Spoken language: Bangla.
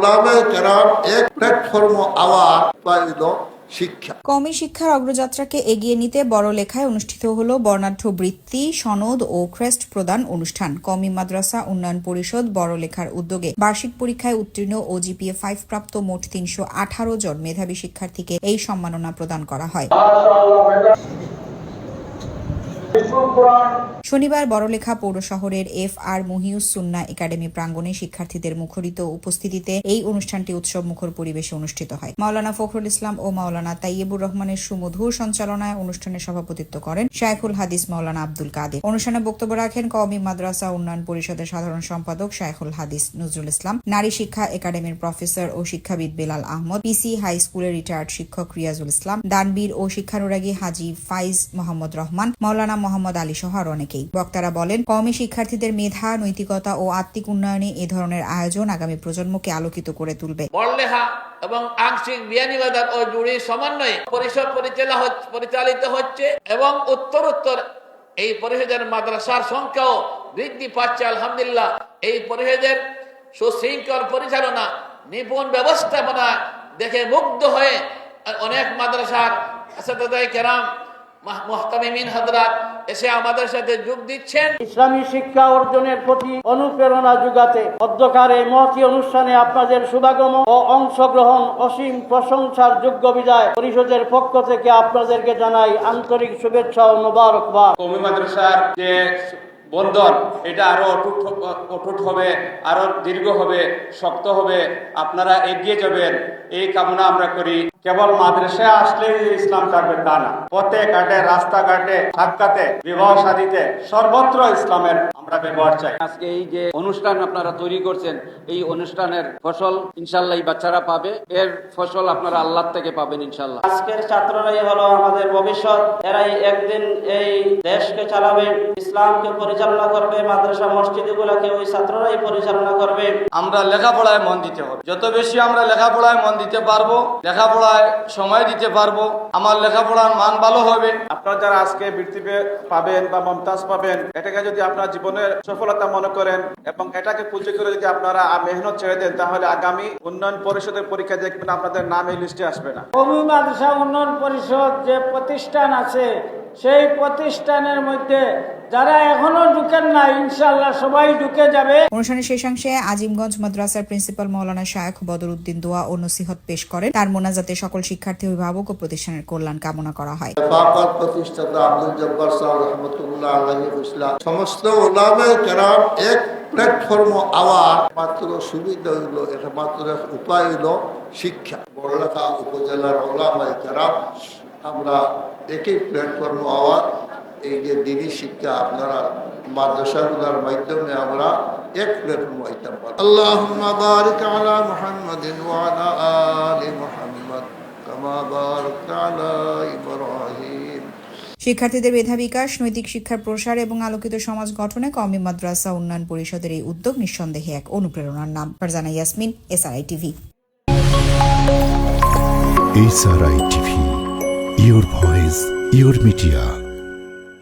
ওলামায়ে কেরাম এক প্ল্যাটফর্ম আওয়ার পাইল শিক্ষা। কওমি শিক্ষার অগ্রযাত্রাকে এগিয়ে নিতে বড় লেখায় অনুষ্ঠিত হল বর্ণাঢ্য বৃত্তি, সনদ ও ক্রেস্ট প্রদান অনুষ্ঠান। কওমি মাদ্রাসা উন্নয়ন পরিষদ বড় লেখার উদ্যোগে বার্ষিক পরীক্ষায় উত্তীর্ণ ও জিপিএ 5 প্রাপ্ত মোট 318 জন মেধাবী শিক্ষার্থীকে এই সম্মাননা প্রদান করা হয়। শনিবার বড়লেখা পৌর শহরের FR মুহিউস সুন্না একাডেমি প্রাঙ্গণে শিক্ষার্থীদের মুখরিত উপস্থিতিতে এই অনুষ্ঠানটি উৎসব মুখর পরিবেশে অনুষ্ঠিত হয়। মাওলানা ফখরুল ইসলাম ও মাওলানা তাইয়্যিবুর রহমানের সুমধুর সঞ্চালনায় অনুষ্ঠানে সভাপতিত্ব করেন শায়খুল হাদিস মাওলানা আব্দুল কাদের। অনুষ্ঠানে বক্তব্য রাখেন কওমি মাদ্রাসা উন্নয়ন পরিষদের সাধারণ সম্পাদক শায়খুল হাদিস নজরুল ইসলাম, নারী শিক্ষা একাডেমির প্রফেসর ও শিক্ষাবিদ বেলাল আহমদ, PC হাই স্কুলের রিটায়ার্ড শিক্ষক রিয়াজুল ইসলাম, দানবীর ও শিক্ষানুরাগী হাজী ফাইজ মোহাম্মদ রহমান, মাওলানা মোহাম্মদ আলী সহ আর অনেকেই। বক্তারা বলেন, কওমি শিক্ষার্থীদের মেধা, নৈতিকতা ও আত্মিক উন্নয়নে এ ধরনের আয়োজন আগামী প্রজন্মকে আলোকিত করে তুলবে। বড়লেখা এবং আংশিক বিয়ানীবাজার ও জুড়ি সমন্বয়ে পরিষদ পরিচালিত হচ্ছে এবং উত্তরোত্তর এই পরিষদের মাদ্রাসার সংখ্যাও বৃদ্ধি পাচ্ছে। আলহামদুলিল্লাহ, এই পরিষদের সুশৃঙ্খল পরিচালনা, নিপুণ ব্যবস্থাপনা দেখে মুগ্ধ হয়ে অনেক মাদ্রাসার আসাতিজা কেরাম, মুহতামিমিন হযরত এসে আমাদের সাথে যোগ দিচ্ছেন। ইসলামী শিক্ষা অর্জনের প্রতি অনুপ্রেরণা যোগাতে অধ্যকার এই মহতী অনুষ্ঠানে আপনাদের শুভাগম ও অংশগ্রহণ অসীম প্রশংসার যোগ্য বিদায় পরিষদের পক্ষ থেকে আপনাদেরকে জানাই আন্তরিক শুভেচ্ছা ও মোবারকবাদ। কওমি মাদ্রাসার যে বন্ধন এটা আরো অটুট হবে, আরো দীর্ঘ হবে, শক্ত হবে, আপনারা এগিয়ে যাবেন এই কামনা আমরা করি। কেবল মাদ্রাসায় আসলে ইসলাম থাকবে তা না, পথে ঘাটে, রাস্তাঘাটে, সাক্ষাতে, বিবাহ শাদীতে সর্বত্র ইসলামের আমরা ব্যবহার চাই। আজকে এই যে অনুষ্ঠান আপনারা তৈরি করছেন, এই অনুষ্ঠানের ফসল ইনশাল্লাহ এই বাচ্চারা পাবে, এর ফসল আপনারা আল্লাহ থেকে পাবেন ইনশাল্লাহ। আজকের ছাত্ররাই হলো আমাদের ভবিষ্যৎ, এরাই একদিন এই দেশকে চালাবে, ইসলামকে পরিচালনা করবে, মাদ্রাসা মসজিদগুলোকে ওই ছাত্ররাই পরিচালনা করবে। আমরা লেখাপড়ায় মন দিতে হবে, যত বেশি আমরা লেখাপড়ায় মন দিতে পারবো, লেখাপড়ায় সময় দিতে পারবো, আমার লেখাপড়ার মান ভালো হবে। আপনারা যারা আজকে বৃত্তি পাবেন বা মমতাজ পাবেন, এটাকে যদি আপনার জীবনের সফলতা মনে করেন এবং এটাকে পুঁজি করে যদি আপনারা মেহনত ছেড়ে দেন, তাহলে আগামী উন্নয়ন পরিষদের পরীক্ষা দেখবেন আপনাদের নাম এই লিস্টে আসবে না। কওমি মাদ্রাসা উন্নয়ন পরিষদ যে প্রতিষ্ঠান আছে, সেই প্রতিষ্ঠানের মধ্যে যারা এখনো ঢুকেন না, ইনশাআল্লাহ সবাই ঢুকে যাবে। অনুষ্ঠানের শেষাংশে আজিমগঞ্জ মাদ্রাসার প্রিন্সিপাল মাওলানা শায়েখ বদরউদ্দিন দোয়া ও নসিহত পেশ করেন। তার মোনাজাতে সকল শিক্ষার্থী, অভিভাবক ও প্রতিষ্ঠানের কল্যাণ কামনা করা হয়। বাবার প্রতিষ্ঠাতা আব্দুল জব্বার সাহেব রাহমাতুল্লাহ আলাইহি ইসলাম সমস্ত ওলামায়ে কেরাম এক প্ল্যাটফর্ম আওয়ার মাত্র সুবিধা হইল, এটা মাত্র উপায় হইল শিক্ষা। বড়লেখা উপজেলার ওলামায়ে কেরাম আমরা একই প্ল্যাটফর্ম আওয়ার, এই যে দিনী শিক্ষা আপনারা মাদ্রাসাগুলোর মাধ্যমে আমরা এক প্ল্যাটফর্ম হইতে পারি। আল্লাহুম্মা বারিক আলা মুহাম্মাদিন ওয়া আলা আলি মুহাম্মাদ কামা বারাকতা আলা ইব্রাহিম। শিক্ষার্থীদের মেধা বিকাশ, নৈতিক শিক্ষার প্রসার এবং আলোকিত সমাজ গঠনে কওমি মাদ্রাসা উন্নয়ন পরিষদের এই উদ্যোগ নিঃসন্দেহে এক অনুপ্রেরণার নাম। Farzana Yasmin, SRI TV। SRI TV, your voice, your media.